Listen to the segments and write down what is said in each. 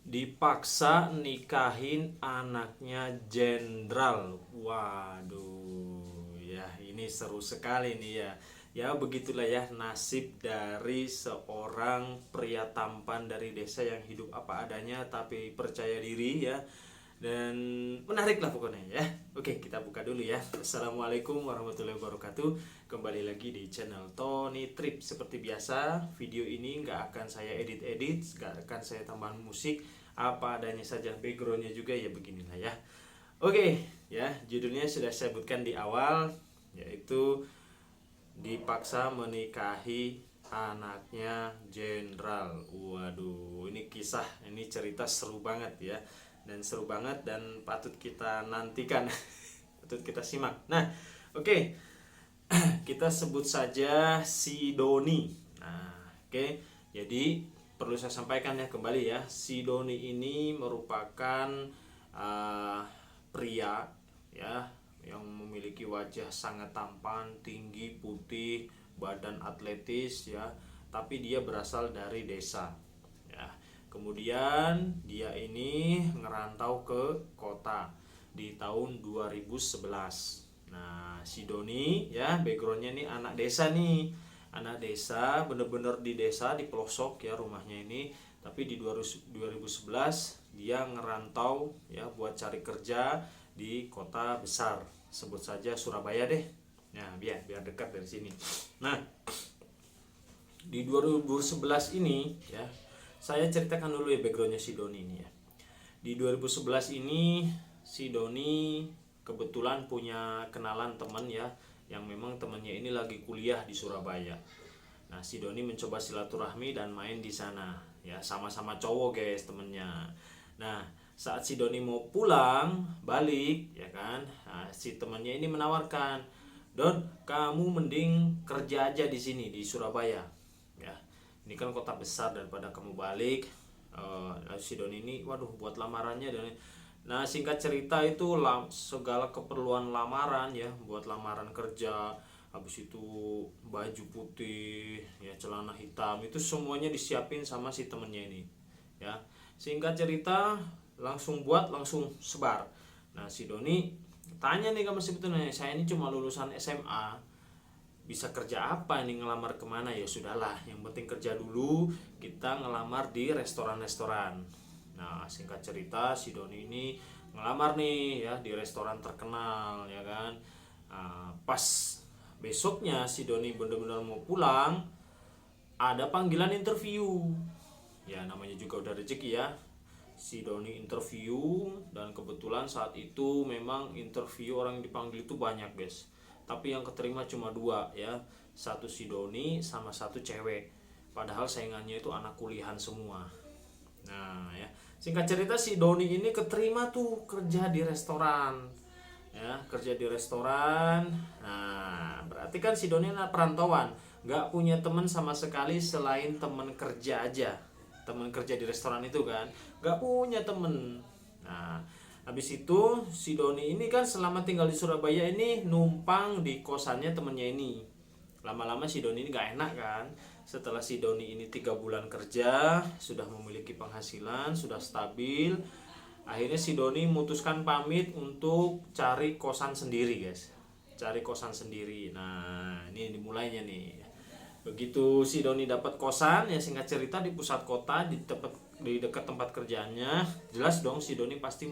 Dipaksa nikahin anaknya jenderal. Waduh, ya ini seru sekali nih ya. Ya begitulah ya nasib dari seorang pria tampan dari desa yang hidup apa adanya tapi percaya diri ya. Dan menarik lah pokoknya ya. Oke, kita buka dulu ya. Assalamualaikum warahmatullahi wabarakatuh. Kembali lagi di channel Tony Trip. Seperti biasa, video ini nggak akan saya edit-edit, nggak akan saya tambahan musik, apa adanya saja. Backgroundnya juga ya beginilah ya. Oke, ya judulnya sudah saya sebutkan di awal, yaitu dipaksa menikahi anaknya jenderal. Waduh, ini kisah, ini cerita seru banget ya. Dan seru banget dan patut kita nantikan. Patut kita simak. Nah, oke. Kita sebut saja si Doni. Nah, oke. Jadi perlu saya sampaikan ya kembali ya, si Doni ini merupakan uh, pria ya yang memiliki wajah sangat tampan, tinggi, putih, badan atletis ya, tapi dia berasal dari desa ya. Kemudian dia ini ngerantau ke kota di tahun 2011. Nah, si Doni ya backgroundnya nih anak desa nih. Anak desa, bener-bener di desa, di pelosok ya rumahnya ini. Tapi di 2011 dia ngerantau ya buat cari kerja di kota besar. Sebut saja Surabaya deh. Nah, biar dekat dari sini. Nah, di 2011 ini ya, saya ceritakan dulu ya backgroundnya si Doni ini ya. Di 2011 ini si Doni kebetulan punya kenalan teman ya, yang memang temannya ini lagi kuliah di Surabaya. Nah, si Doni mencoba silaturahmi dan main di sana ya, sama-sama cowok guys temennya. Nah, saat si Doni mau pulang balik ya kan, nah, si temannya ini menawarkan, Don, kamu mending kerja aja di sini di Surabaya ya, ini kan kota besar, daripada kamu balik. Si Don ini waduh buat lamarannya. Dan nah, singkat cerita itu segala keperluan lamaran ya, buat lamaran kerja, habis itu baju putih ya, celana hitam, itu semuanya disiapin sama si temennya ini ya. Singkat cerita langsung buat, langsung sebar. Nah, si Doni tanya nih sama si betulnya, saya ini cuma lulusan SMA, bisa kerja apa ini, ngelamar kemana? Ya sudahlah, yang penting kerja dulu, kita ngelamar di restoran-restoran. Nah, singkat cerita si Doni ini ngelamar nih ya di restoran terkenal ya kan. Nah, pas besoknya si Doni benar-benar mau pulang, ada panggilan interview. Ya namanya juga udah rezeki ya. Si Doni interview, dan kebetulan saat itu memang interview orang yang dipanggil itu banyak guys, tapi yang keterima cuma dua ya, satu si Doni sama satu cewek, padahal saingannya itu anak kuliahan semua. Nah ya, singkat cerita si Doni ini keterima tuh kerja di restoran ya, kerja di restoran. Nah, berarti kan si Doni anak perantauan, nggak punya teman sama sekali selain teman kerja aja. Teman kerja di restoran itu kan nggak punya temen. Nah, habis itu si Doni ini kan selama tinggal di Surabaya ini numpang di kosannya temennya ini. Lama-lama si Doni ini gak enak kan. Setelah si Doni ini 3 bulan kerja, sudah memiliki penghasilan, sudah stabil, akhirnya si Doni memutuskan pamit untuk cari kosan sendiri guys. Cari kosan sendiri. Nah, ini dimulainya nih. Begitu si Doni dapat kosan ya, singkat cerita di pusat kota, di dekat tempat kerjaannya, jelas dong si Doni pasti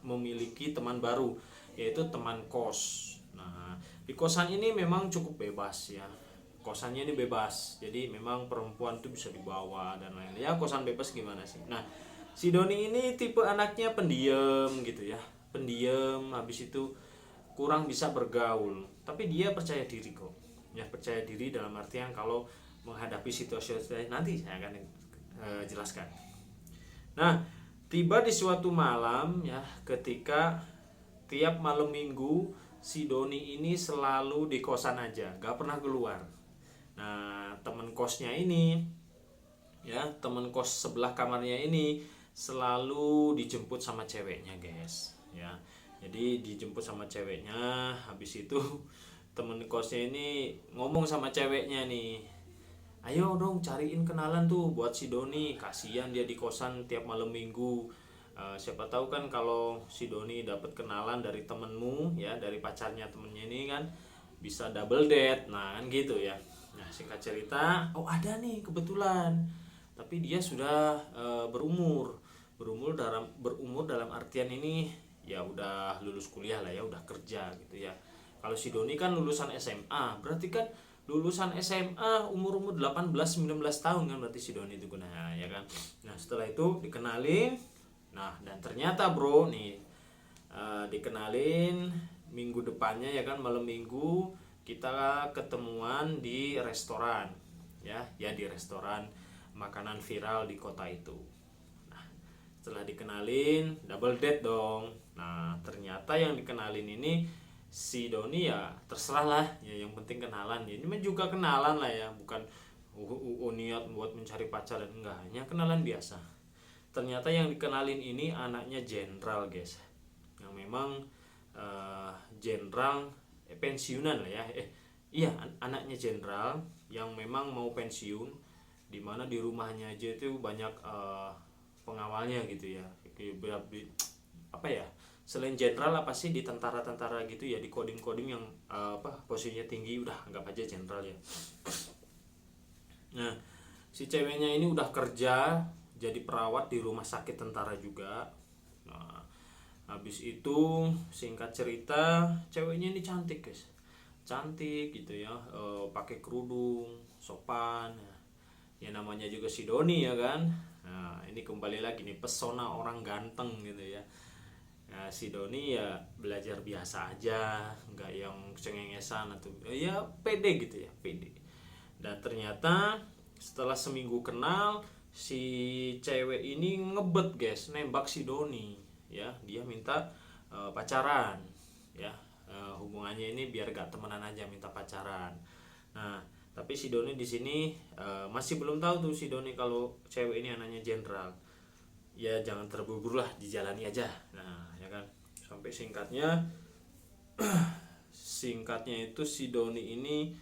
memiliki teman baru, yaitu teman kos. Nah, di kosan ini memang cukup bebas ya. Kosannya ini bebas. Jadi memang perempuan tuh bisa dibawa dan lain-lain. Ya kosan bebas gimana sih. Nah, si Doni ini tipe anaknya pendiam gitu ya. Pendiam, habis itu kurang bisa bergaul, tapi dia percaya diri kok ya. Percaya diri dalam artian kalau menghadapi situasi nanti saya akan jelaskan. Nah, tiba di suatu malam ya, ketika tiap malam minggu si Doni ini selalu di kosan aja, gak pernah keluar. Nah, teman kosnya ini ya, teman kos sebelah kamarnya ini selalu dijemput sama ceweknya guys ya. Jadi dijemput sama ceweknya, habis itu temen kosnya ini ngomong sama ceweknya nih, ayo dong cariin kenalan tuh buat si Doni, kasihan dia di kosan tiap malam minggu. Siapa tahu kan kalau si Doni dapat kenalan dari temenmu ya, dari pacarnya temennya ini kan bisa double date, nah kan gitu ya. Nah singkat cerita, oh ada nih kebetulan, tapi dia sudah berumur dalam artian ini ya udah lulus kuliah lah ya, udah kerja gitu ya. Kalau si Doni kan lulusan SMA, berarti kan lulusan SMA umur-umur 18-19 tahun kan berarti si Doni itu, nah ya kan. Nah setelah itu dikenalin, nah dan ternyata bro nih, dikenalin minggu depannya ya kan, malam minggu kita ketemuan di restoran ya, di restoran makanan viral di kota itu. Nah setelah dikenalin double date dong. Nah ternyata yang dikenalin ini si Doni ya terserah lah ya, yang penting kenalan ya, ini juga kenalan lah ya, bukan niat buat mencari pacar dan enggak, hanya kenalan biasa. Ternyata yang dikenalin ini anaknya jenderal guys, yang memang jenderal pensiunan lah ya, iya anaknya jenderal yang memang mau pensiun, dimana di rumahnya aja itu banyak pengawalnya gitu ya, apa ya, selain jenderal apa sih di tentara-tentara gitu ya, di kodim-kodim yang posisinya tinggi, udah anggap aja jenderal ya. Nah si ceweknya ini udah kerja jadi perawat di rumah sakit tentara juga. Nah habis itu singkat cerita, ceweknya ini cantik guys, cantik gitu ya, pakai kerudung, sopan ya, namanya juga si Doni ya kan. Nah ini kembali lagi nih, pesona orang ganteng gitu ya. Nah, si Doni ya belajar biasa aja, nggak yang cengengesan atau ya pede gitu ya, pede. Dan ternyata setelah seminggu kenal, si cewek ini ngebet guys, nembak si Doni ya, dia minta pacaran ya. Hubungannya ini biar gak temenan aja, minta pacaran. Nah tapi si Doni di sini masih belum tahu tuh si Doni kalau cewek ini anaknya jenderal. Ya jangan terburu-buru lah, dijalani aja. Nah ya kan, sampai singkatnya itu si Doni ini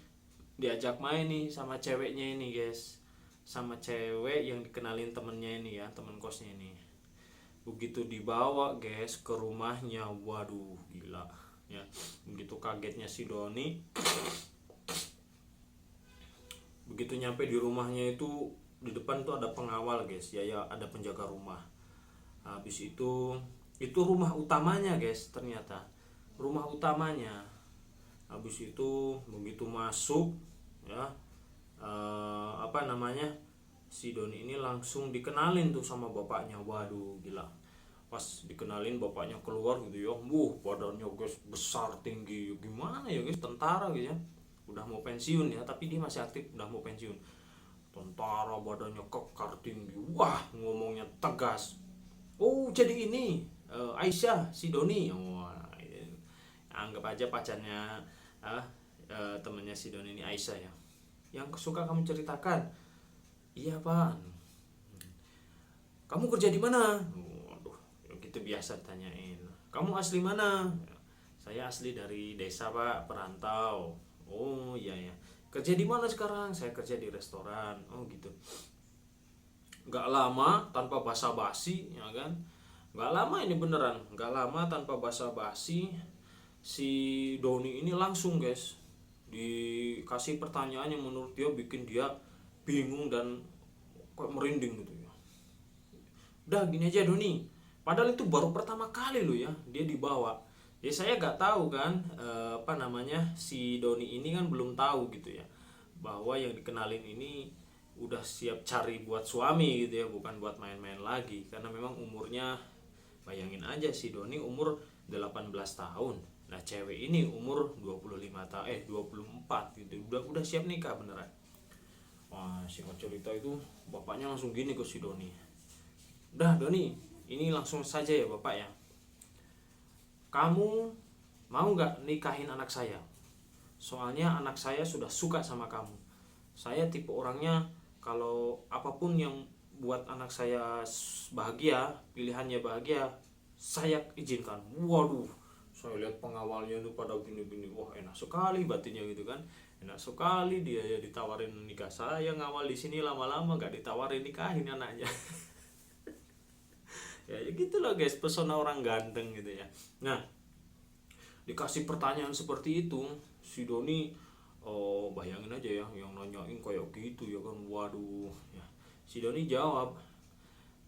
diajak main nih sama ceweknya ini guys, sama cewek yang dikenalin temennya ini ya, temen kosnya ini. Begitu dibawa guys ke rumahnya, waduh gila ya, begitu kagetnya si Doni. Begitu nyampe di rumahnya itu, di depan tuh ada pengawal guys ya, ada penjaga rumah. Habis itu rumah utamanya guys, ternyata rumah utamanya. Habis itu begitu masuk ya, si Doni ini langsung dikenalin tuh sama bapaknya. Waduh gila, pas dikenalin bapaknya keluar gitu ya, badannya guys besar tinggi, gimana ya guys, tentara gitu ya, udah mau pensiun ya, tapi dia masih aktif, udah mau pensiun. Tentara badannya kekar tinggi, wah ngomongnya tegas. Oh jadi ini Aisyah si Doni. Wah, anggap aja pacarnya temennya si Doni ini Aisyah ya, yang suka kamu ceritakan. Iya pak. Kamu kerja di mana? Waduh, gitu biasa tanyain. Kamu asli mana? Saya asli dari desa pak, perantau. Oh iya ya. Kerja di mana sekarang? Saya kerja di restoran. Oh gitu. Gak lama tanpa basa-basi ya kan. Gak lama ini beneran. Gak lama tanpa basa-basi, si Doni ini langsung guys dikasih pertanyaan yang menurut dia bikin dia bingung dan kayak merinding gitu ya. Udah gini aja Doni, padahal itu baru pertama kali lo ya dia dibawa. Ya saya gak tahu kan si Doni ini kan belum tahu gitu ya, bahwa yang dikenalin ini udah siap cari buat suami gitu ya, bukan buat main-main lagi. Karena memang umurnya, bayangin aja si Doni umur 18 tahun. Nah cewek ini umur 24 gitu, udah siap nikah beneran. Wah singkat cerita itu bapaknya langsung gini ke si Doni. Udah Doni, ini langsung saja ya bapak ya, kamu mau gak nikahin anak saya? Soalnya anak saya sudah suka sama kamu. Saya tipe orangnya kalau apapun yang buat anak saya bahagia, pilihannya bahagia, saya izinkan. Waduh, saya lihat pengawalnya itu pada gini-gini, wah enak sekali batinnya gitu kan. Enak sekali dia ya ditawarin nikah, saya ngawal di sini lama-lama gak ditawarin nikahin anaknya. Ya gitu loh guys, pesona orang ganteng gitu ya. Nah, dikasih pertanyaan seperti itu, si Doni, oh bayangin aja ya, yang nanyain kayak gitu ya kan, waduh ya. Si Doni jawab,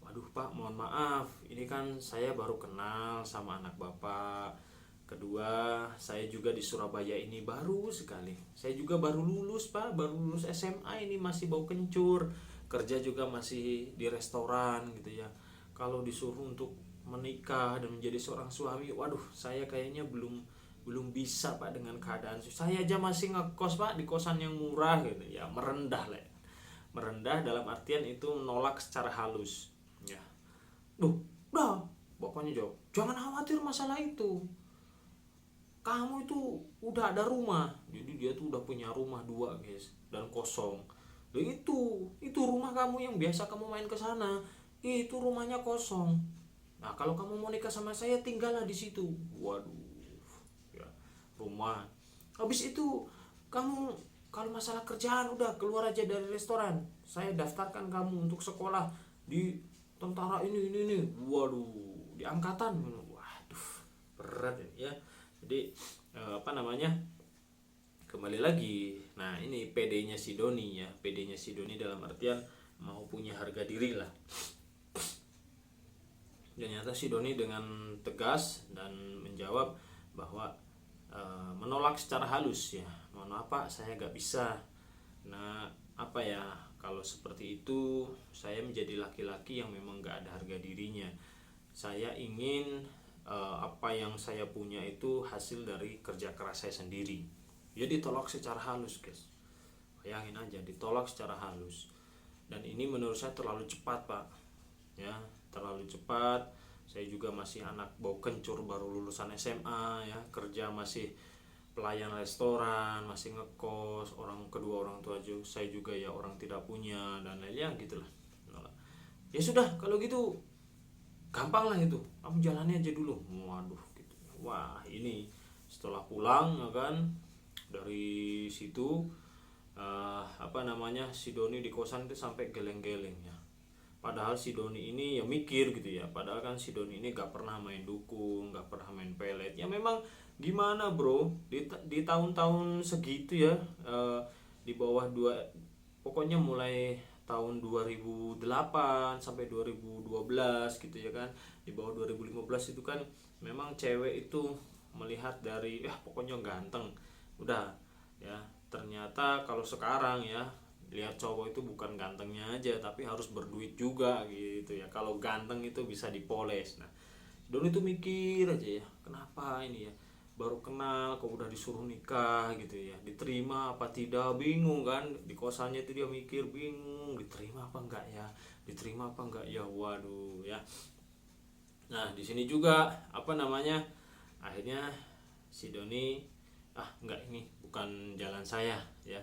waduh Pak, mohon maaf, ini kan saya baru kenal sama anak Bapak. Kedua, saya juga di Surabaya ini baru sekali. Saya juga baru lulus Pak, baru lulus SMA, ini masih bau kencur. Kerja juga masih di restoran gitu ya. Kalau disuruh untuk menikah dan menjadi seorang suami, waduh, saya kayaknya belum bisa Pak dengan keadaan. Saya aja masih ngekos Pak di kosan yang murah gitu ya, merendah lah. Merendah dalam artian itu menolak secara halus. Ya. Duh, udah, bapaknya jawab, jangan khawatir masalah itu. Kamu itu udah ada rumah. Jadi dia tuh udah punya rumah dua guys, dan kosong. Dan itu rumah kamu yang biasa kamu main ke sana. Itu rumahnya kosong. Nah, kalau kamu mau nikah sama saya, tinggallah di situ. Waduh, ya, rumah. Habis itu kamu kalau masalah kerjaan udah keluar aja dari restoran. Saya daftarkan kamu untuk sekolah di tentara ini. Waduh, di angkatan. Waduh, berat ya. Jadi apa namanya? Kembali lagi. Nah, ini PD-nya si Doni ya. PD-nya si Doni dalam artian mau punya harga diri lah. Ternyata si Doni dengan tegas dan menjawab bahwa menolak secara halus ya, mohon maaf Pak, saya gak bisa. Nah, apa ya, kalau seperti itu saya menjadi laki-laki yang memang gak ada harga dirinya. Saya ingin apa yang saya punya itu hasil dari kerja keras saya sendiri. Dia ditolak secara halus guys, bayangin aja, ditolak secara halus. Dan ini menurut saya terlalu cepat Pak ya, terlalu cepat. Saya juga masih anak bau kencur, baru lulusan SMA ya, kerja masih pelayan restoran, masih ngekos, kedua orang tua saya juga ya orang tidak punya dan lainnya gitulah. Ya sudah, kalau gitu gampang lah itu, kamu jalani aja dulu. Waduh gitu. Wah, ini setelah pulang ya kan dari situ, apa namanya, si Doni di kosan itu sampai geleng-geleng ya. Padahal si Doni ini ya mikir gitu ya, padahal kan si Doni ini gak pernah main dukun, gak pernah main pelet. Ya memang gimana bro, di tahun-tahun segitu ya, di bawah pokoknya mulai tahun 2008 sampai 2012 gitu ya kan, di bawah 2015 itu kan memang cewek itu melihat dari pokoknya ganteng udah ya. Ternyata kalau sekarang ya, lihat cowok itu bukan gantengnya aja tapi harus berduit juga gitu ya. Kalau ganteng itu bisa dipoles. Nah, Don itu mikir aja ya, kenapa ini ya, baru kenal kok udah disuruh nikah gitu ya, diterima apa tidak, bingung kan. Di kosannya itu dia mikir, bingung diterima apa enggak ya, diterima apa enggak ya, waduh ya. Nah, di sini juga apa namanya, akhirnya si Doni, enggak, ini bukan jalan saya ya,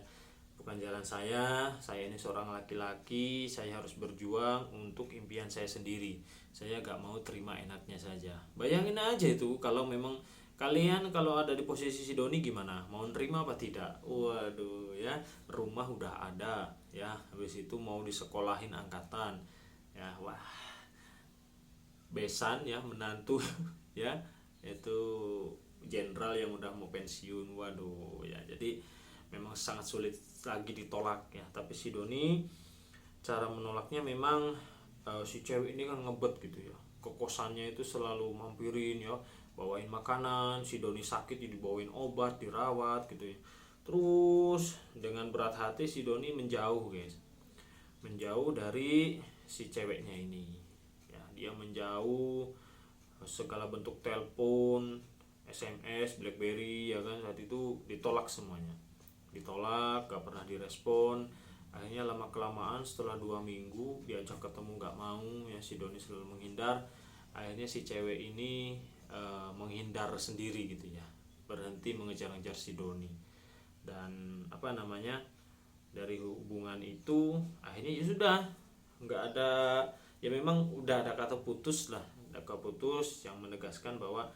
bukan jalan saya ini seorang laki-laki, saya harus berjuang untuk impian saya sendiri. Saya gak mau terima enaknya saja. Bayangin aja itu, kalau memang kalian kalau ada di posisi si Doni gimana, mau nerima apa tidak? Waduh ya, rumah udah ada ya, habis itu mau disekolahin angkatan ya, wah, besan ya, menantu ya, itu jenderal yang udah mau pensiun. Waduh ya, jadi memang sangat sulit lagi ditolak ya. Tapi si Doni cara menolaknya memang si cewek ini kan ngebet gitu ya, ke kosannya itu selalu mampirin ya, bawain makanan. Si Doni sakit jadi dibawain obat, dirawat gitu ya. Terus dengan berat hati si Doni menjauh guys, menjauh dari si ceweknya ini ya. Dia menjauh, segala bentuk telepon, SMS, BlackBerry ya kan, saat itu ditolak semuanya, ditolak, gak pernah direspon. Akhirnya lama kelamaan setelah 2 minggu diajak ketemu gak mau ya, si Doni selalu menghindar. Akhirnya si cewek ini menghindar sendiri gitu ya, berhenti mengejar-ngejar si Doni. Dan apa namanya, dari hubungan itu akhirnya ya sudah, nggak ada ya, memang udah ada kata putus lah, ada kata putus yang menegaskan bahwa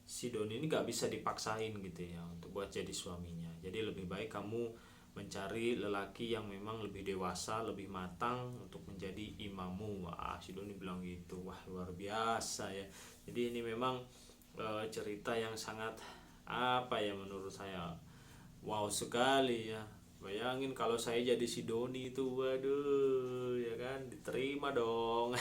si Doni ini gak bisa dipaksain gitu ya untuk buat jadi suaminya. Jadi lebih baik kamu mencari lelaki yang memang lebih dewasa, lebih matang untuk menjadi imammu. Wah, si Doni bilang gitu. Wah, luar biasa ya. Jadi ini memang cerita yang sangat apa ya, menurut saya wow sekali ya. Bayangin kalau saya jadi si Doni itu, waduh, ya kan, diterima dong.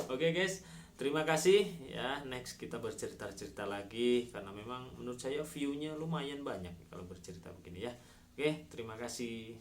Oke guys, terima kasih ya. Next kita bercerita-cerita lagi karena memang menurut saya view-nya lumayan banyak kalau bercerita begini ya. Oke, terima kasih.